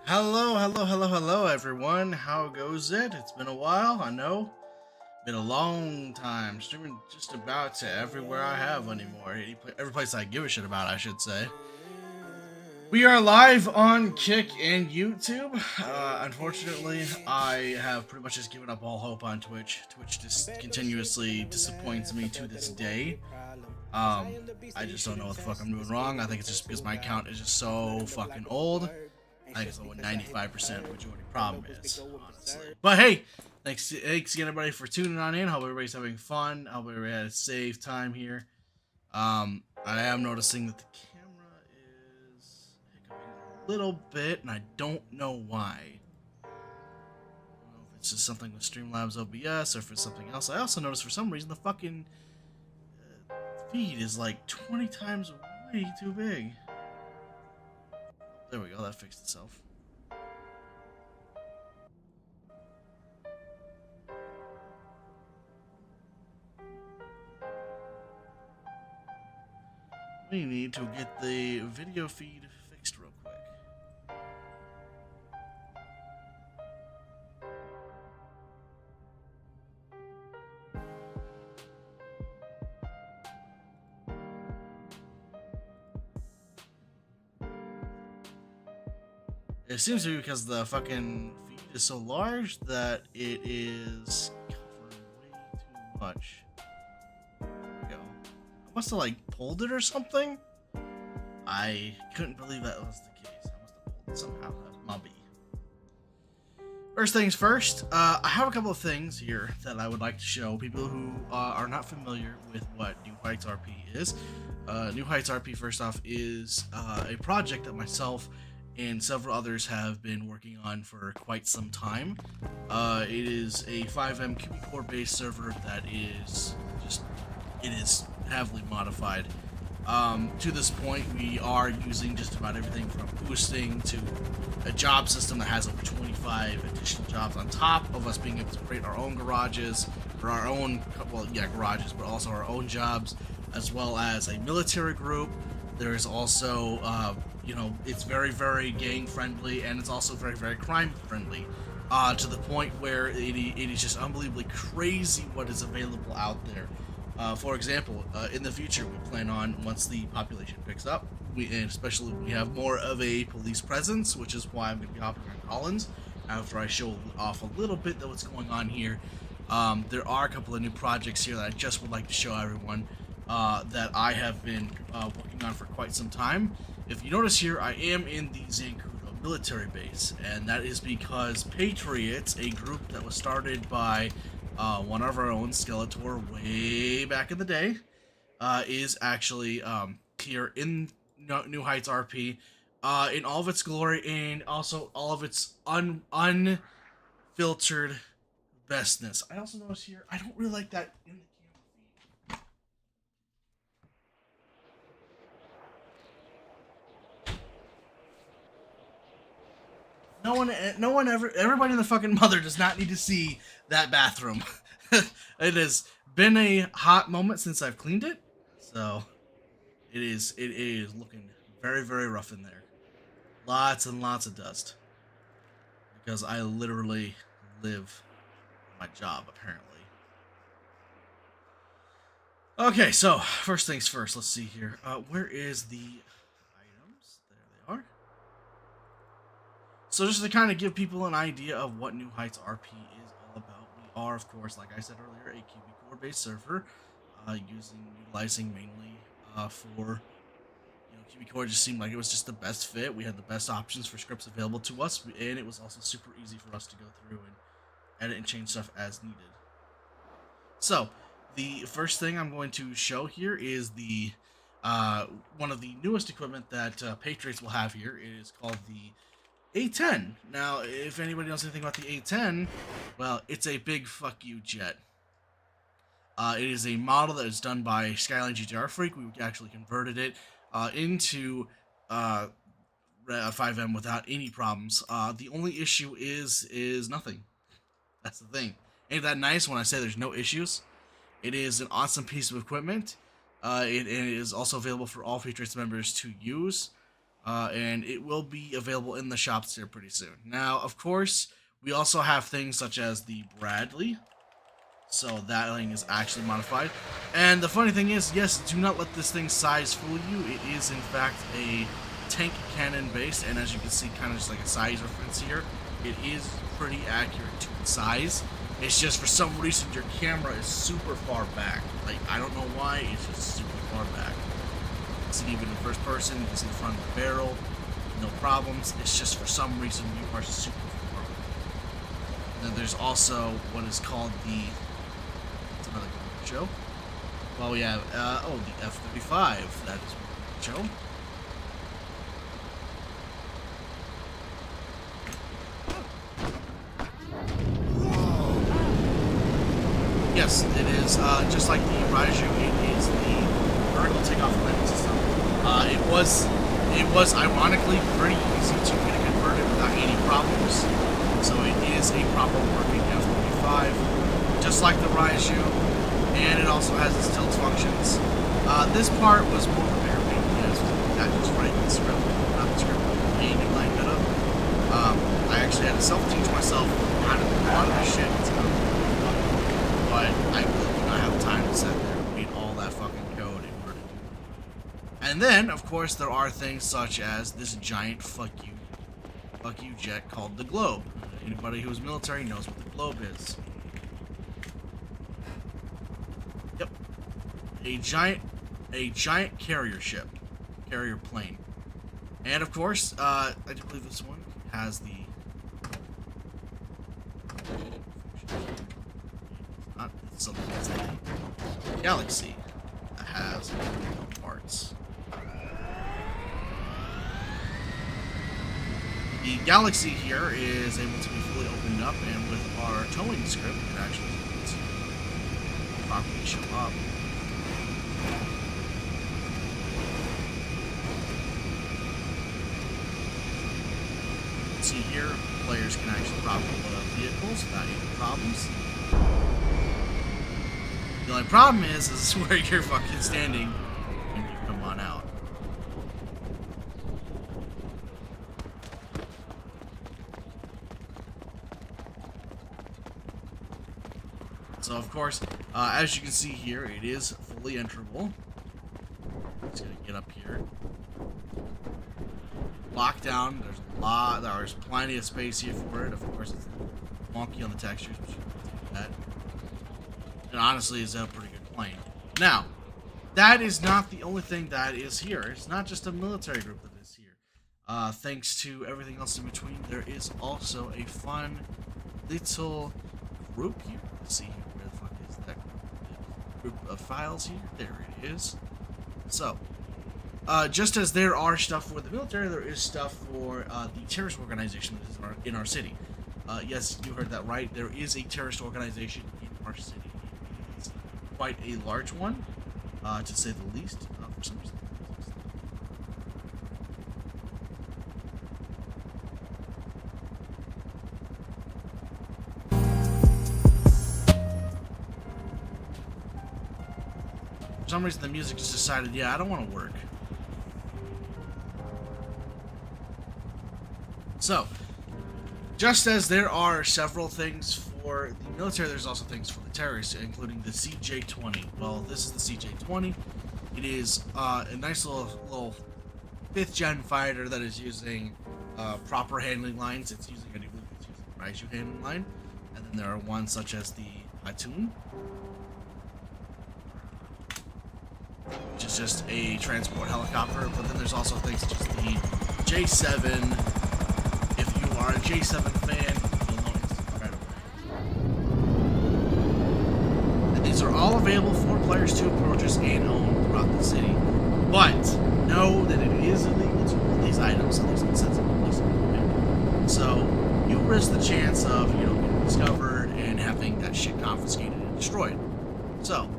Hello, everyone. How goes it? It's been a while, I know. Been a long time. Streaming just about to everywhere I have anymore. Every place I give a shit about, I should say. We are live on Kick and YouTube. Unfortunately, I have pretty much just given up all hope on Twitch. Twitch just continuously disappoints me to this day. I just don't know what the fuck I'm doing wrong. I think it's just because my account is just so fucking old. I think it's what 95% majority problem is, honestly. But hey, thanks again everybody for tuning on in. Hope everybody's having fun. Hope everybody had a safe time here. I am noticing that the camera is hiccuping a little bit, and I don't know why. I don't know if it's just something with Streamlabs OBS or if it's something else. I also noticed for some reason the fucking feed is like 20 times way too big. There we go, that fixed itself. We need to get the video feed fixed real quick. It seems to be because the fucking feed is so large that it is covering way too much. There we go. I must have like pulled it or something. I couldn't believe that was the case. I must have pulled it somehow. That might be. First things first, I have a couple of things here that I would like to show people who are not familiar with what New Heights RP is. New Heights RP, first off, is a project that myself and several others have been working on for quite some time. It is a FiveM Core based server that is heavily modified. To this point, we are using just about everything from boosting to a job system that has over 25 additional jobs on top of us being able to create our own garages, or our own, garages, but also our own jobs, as well as a military group. There is also, it's very, very gang friendly, and it's also very, very crime friendly, to the point where it is just unbelievably crazy what is available out there. For example, in the future, we plan on, once the population picks up, and especially we have more of a police presence, which is why I'm going to be hopping on Collins after I show off a little bit of what's going on here. There are a couple of new projects here that I just would like to show everyone that I have been working on for quite some time. If you notice here, I am in the Zancudo military base, and that is because Patriots, a group that was started by one of our own, Skeletor, way back in the day, is actually here in New Heights RP in all of its glory, and also all of its unfiltered bestness. I also notice here, I don't really like that in the camera feed. Everybody in the fucking mother does not need to see that bathroom. It has been a hot moment since I've cleaned it, so it is looking very, very rough in there. Lots and lots of dust, because I literally live my job, apparently. Okay, so first things first, let's see here. Where is the items? There they are. So just to kind of give people an idea of what New Heights RP is all about, we are, of course, like I said earlier, a Core-based server, utilizing mainly for, Core just seemed like it was just the best fit. We had the best options for scripts available to us, and it was also super easy for us to go through and edit and change stuff as needed. So, the first thing I'm going to show here is the one of the newest equipment that Patriots will have here. It is called the A10. Now, if anybody knows anything about the A10, well, it's a big fuck you jet. It is a model that is done by Skyline GTR Freak. We actually converted it into FiveM without any problems. The only issue is nothing. That's the thing. Ain't that nice when I say there's no issues? It is an awesome piece of equipment. It is also available for all Patriots members to use. and it will be available in the shops here pretty soon. Now, of course, we also have things such as the Bradley. So that thing is actually modified. And the funny thing is, yes, do not let this thing's size fool you. It is, in fact, a tank cannon based, and as you can see, kind of just like a size reference here, it is pretty accurate to its size. It's just for some reason your camera is super far back. Like, I don't know why, it's just super far back. You can see even in first person, you can see the front of the barrel, no problems. It's just for some reason you are super far back. And then there's also what is called the, it's another good show. Well, we have, the F-35, that is what show. Yes, it is, just like the Raiju, it is the vertical takeoff landing system. It was ironically pretty easy to get it converted without any problems. So it is a proper working F-35, just like the Raiju, and it also has its tilt functions. This part was more of a bigger pain in the ass, not just writing the script, not the script, paying and line it up. I actually had to self-teach myself how to do a lot of this shit. But I really do not have time to sit there and read all that fucking code in order to do it. And then, of course, there are things such as this giant fuck you jet called the Globe. Anybody who's military knows what the Globe is. Yep. A giant carrier ship. Carrier plane. And of course, I do believe this one has the something that's a Galaxy that has parts. The Galaxy here is able to be fully opened up, and with our towing script, it actually is able to properly show up. See here, players can actually properly load up vehicles without any problems. The only problem is where you're fucking standing when you come on out. So of course, as you can see here, it is fully enterable. Just gonna get up here. Lockdown. There's plenty of space here for it. Of course, it's wonky on the textures, but you can do that. It honestly is a pretty good plane. Now, that is not the only thing that is here. It's not just a military group that is here. Thanks to everything else in between, there is also a fun little group here. Let's see here. Where the fuck is that group of files here? There it is. So, just as there are stuff for the military, there is stuff for the terrorist organization that is in our city. Yes, you heard that right. There is a terrorist organization in our city. It's quite a large one, to say the least. For some reason. For some reason, the music just decided, yeah, I don't want to work. So, just as there are several things for the military, there's also things for the terrorists, including the CJ-20. Well, this is the CJ-20. It is a nice little 5th gen fighter that is using proper handling lines. It's using a Raiju handling line. And then there are ones such as the Hatun, which is just a transport helicopter. But then there's also things such as the J7. If you are a J7 fan, you'll know instantly right away. And these are all available for players to purchase and own throughout the city. But know that it is illegal to own these items, at least in the sense of police. So you risk the chance of, getting discovered and having that shit confiscated and destroyed. So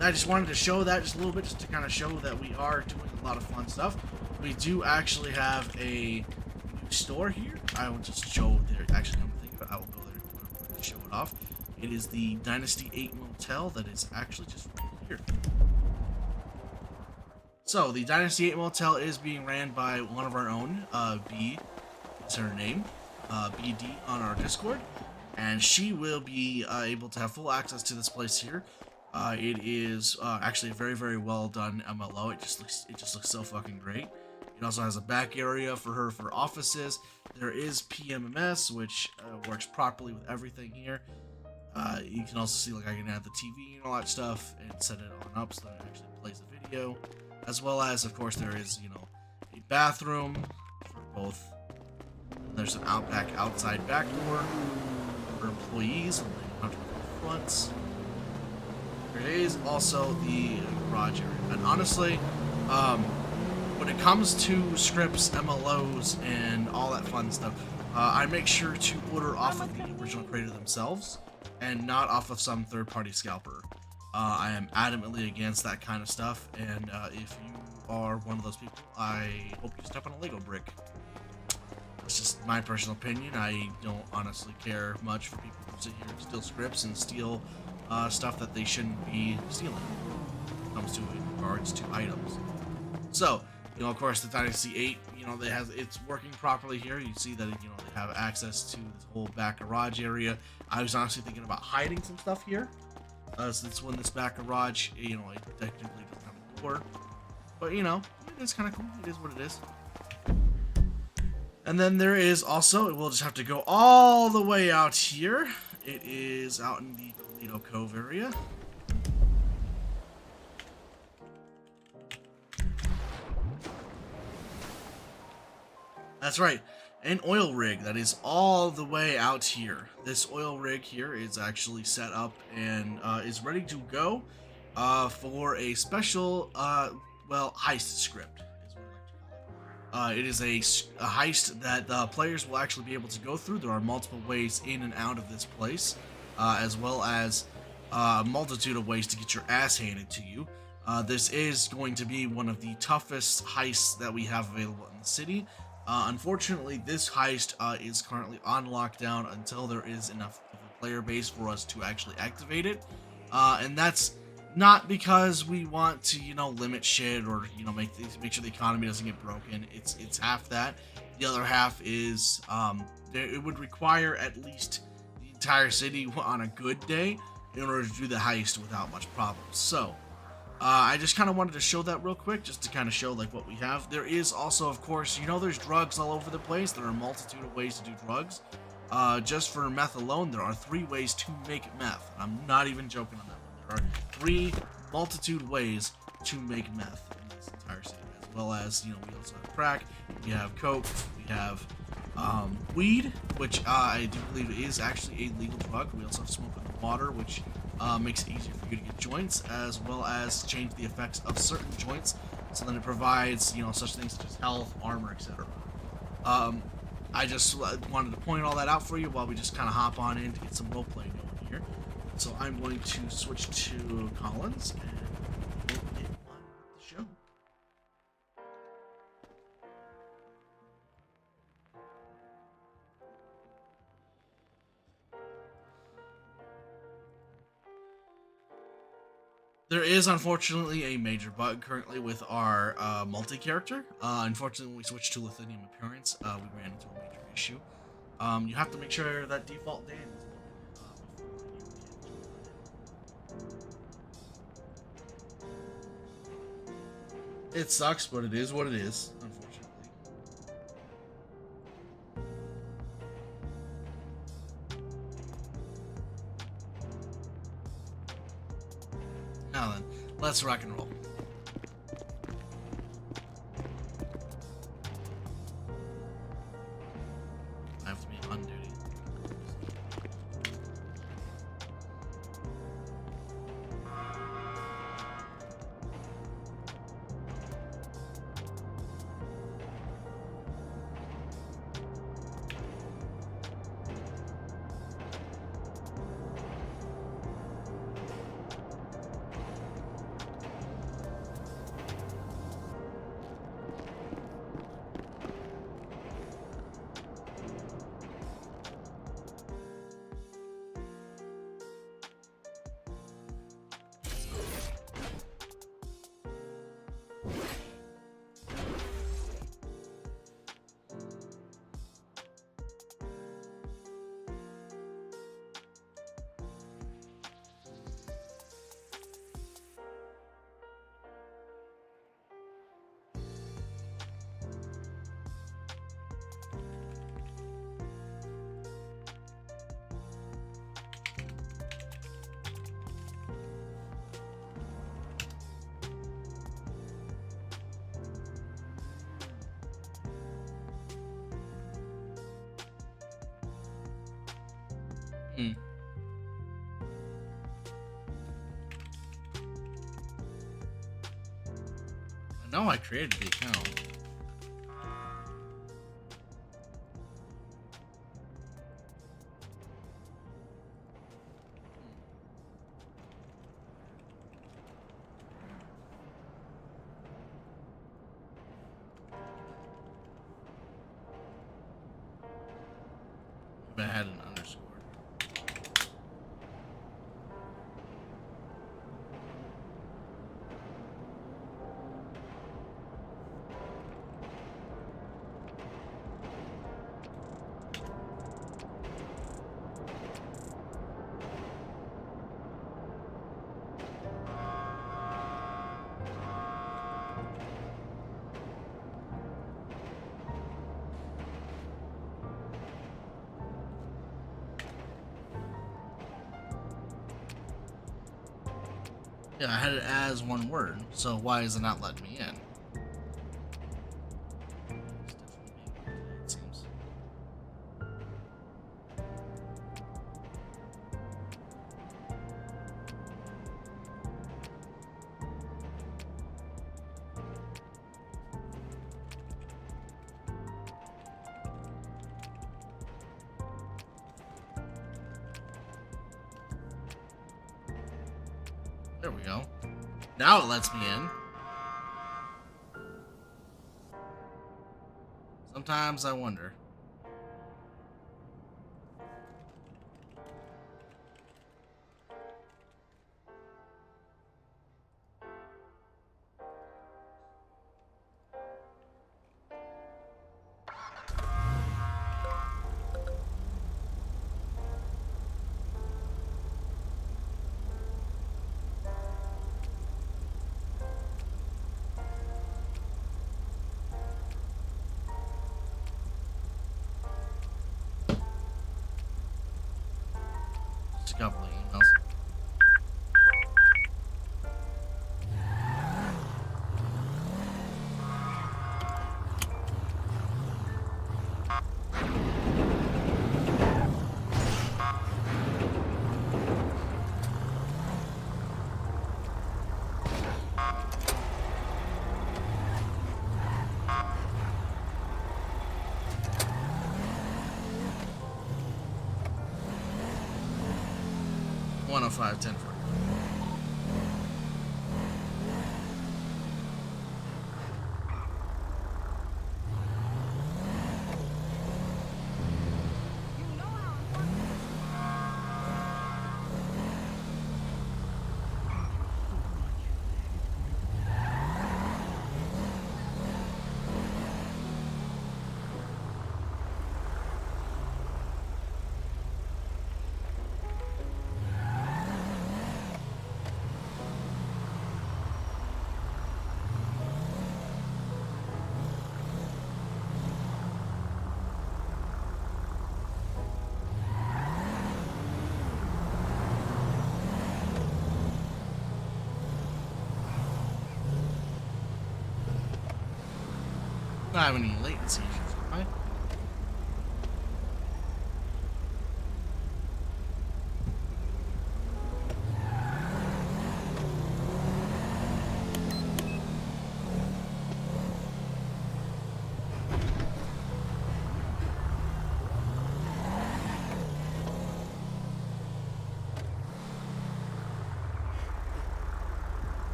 I just wanted to show that just a little bit, just to kind of show that we are doing a lot of fun stuff. We do actually have a store here. I will just show there. Actually, come to think of it, I will go there to show it off. It is the Dynasty 8 Motel that is actually just right here. So the Dynasty 8 Motel is being ran by one of our own, B is her name, BD on our Discord, and she will be able to have full access to this place here. It is actually a very, very well done MLO. It just looks so fucking great. It also has a back area for her for offices. There is PMMS, which works properly with everything here. You can also see, like, I can add the TV and all that stuff and set it on up so that it actually plays the video. As well as, of course, there is, a bathroom for both. There's an outside back door for employees, and they don't have to go to the fronts. There is also the garage area. And honestly, when it comes to scripts, MLOs, and all that fun stuff, I make sure to order off of the original creator themselves and not off of some third-party scalper. I am adamantly against that kind of stuff, and if you are one of those people, I hope you step on a Lego brick. That's just my personal opinion. I don't honestly care much for people who sit here and steal scripts and steal stuff that they shouldn't be stealing when it comes to in regards to items. So, of course, the Dynasty 8, it's working properly here. You see that, they have access to this whole back garage area. I was honestly thinking about hiding some stuff here. Since when this back garage, it technically doesn't have a door. But, it is kind of cool. It is what it is. And then there is also, we'll just have to go all the way out here. It is out in the Toledo Cove area. That's right, an oil rig that is all the way out here. This oil rig here is actually set up and is ready to go for a special, heist script is what I like to call it. It is a heist that the players will actually be able to go through. There are multiple ways in and out of this place, as well as a multitude of ways to get your ass handed to you. This is going to be one of the toughest heists that we have available in the city. Unfortunately, this heist is currently on lockdown until there is enough of a player base for us to actually activate it. And that's not because we want to, limit shit or, make sure the economy doesn't get broken. It's half that. The other half is it would require at least the entire city on a good day in order to do the heist without much problems. So, I just kind of wanted to show that real quick, just to kind of show like what we have. There is also, of course, there's drugs all over the place. There are a multitude of ways to do drugs. Just for meth alone, there are 3 ways to make meth. I'm not even joking on that one. There are 3 multitude ways to make meth in this entire city, as well as, we also have crack, we have coke, we have weed, which I do believe is actually a legal drug. We also have smoke in the water, which makes it easier for you to get joints, as well as change the effects of certain joints, so then it provides, such things such as health, armor, etc. I just wanted to point all that out for you while we just kind of hop on in to get some roleplay going here. So I'm going to switch to Collins, and we'll get on the show. There is unfortunately a major bug currently with our multi-character. Unfortunately, when we switched to Lithium Appearance, we ran into a major issue. You have to make sure that default Dan is loaded. It sucks, but it is what it is, unfortunately. Now then, let's rock and roll. I have to be on duty. Hmm. I know I created the account. Maybe I had an underscore. Yeah, I had it as one word, so why is it not letting me in? It seems. There we go. Now it lets me in. Sometimes I wonder. Just a couple of emails. One oh five 10 4. Not having any latency issues, am I?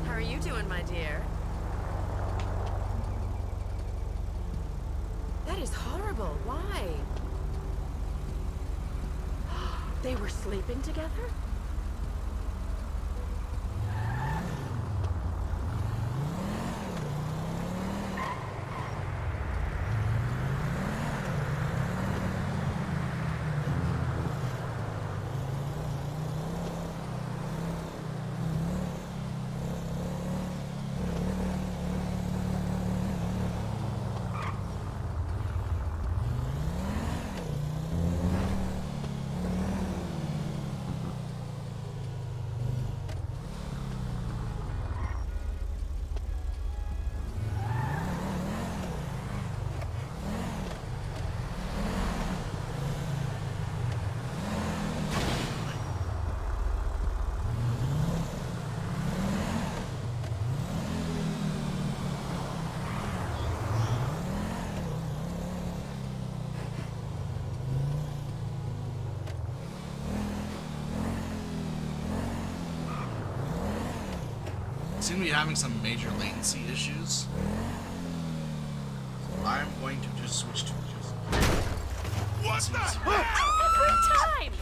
How are you doing, my dear? That is horrible. Why? They were sleeping together? seem to be having some major latency issues. So I'm going to just switch to just... What the hell? Every time!